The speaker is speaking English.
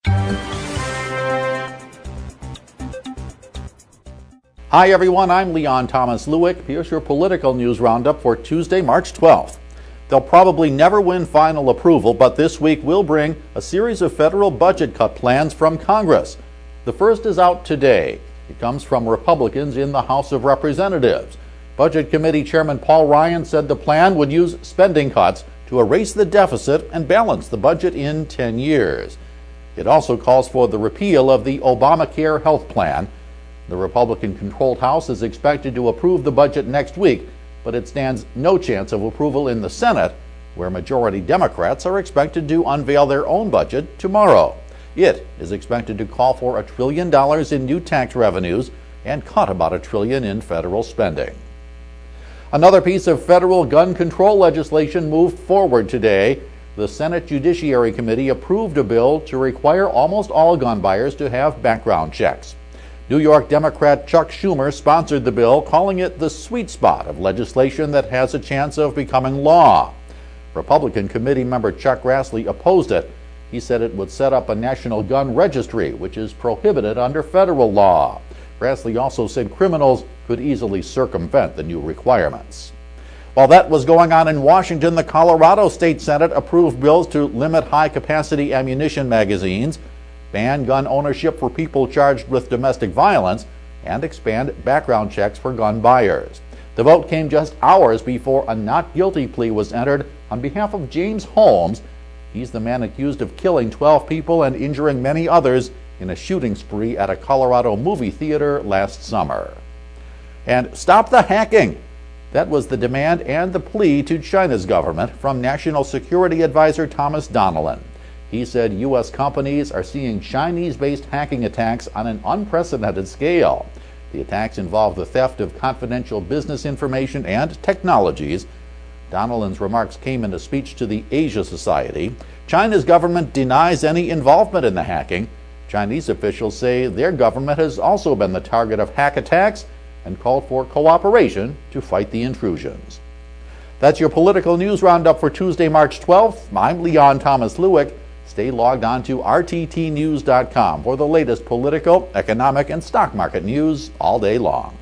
Hi everyone, I'm Leon Thomas Lewick. Here's your political news roundup for Tuesday, March 12th. They'll probably never win final approval, but this week will bring a series of federal budget cut plans from Congress. The first is out today. It comes from Republicans in the House of Representatives. Budget Committee Chairman Paul Ryan said the plan would use spending cuts to erase the deficit and balance the budget in 10 years. It also calls for the repeal of the Obamacare health plan. The Republican-controlled House is expected to approve the budget next week, but it stands no chance of approval in the Senate, where majority Democrats are expected to unveil their own budget tomorrow. It is expected to call for $1 trillion in new tax revenues and cut about $1 trillion in federal spending. Another piece of federal gun control legislation moved forward today. The Senate Judiciary Committee approved a bill to require almost all gun buyers to have background checks. New York Democrat Chuck Schumer sponsored the bill, calling it the sweet spot of legislation that has a chance of becoming law. Republican committee member Chuck Grassley opposed it. He said it would set up a national gun registry, which is prohibited under federal law. Grassley also said criminals could easily circumvent the new requirements. While that was going on in Washington, the Colorado State Senate approved bills to limit high-capacity ammunition magazines, ban gun ownership for people charged with domestic violence, and expand background checks for gun buyers. The vote came just hours before a not guilty plea was entered on behalf of James Holmes. He's the man accused of killing 12 people and injuring many others in a shooting spree at a Colorado movie theater last summer. And stop the hacking! That was the demand and the plea to China's government from National Security Advisor Thomas Donnellan. He said U.S. companies are seeing Chinese-based hacking attacks on an unprecedented scale. The attacks involve the theft of confidential business information and technologies. Donnellan's remarks came in a speech to the Asia Society. China's government denies any involvement in the hacking. Chinese officials say their government has also been the target of hack attacks and called for cooperation to fight the intrusions. That's your political news roundup for Tuesday, March 12th. I'm Leon Thomas Lewick. Stay logged on to rttnews.com for the latest political, economic, and stock market news all day long.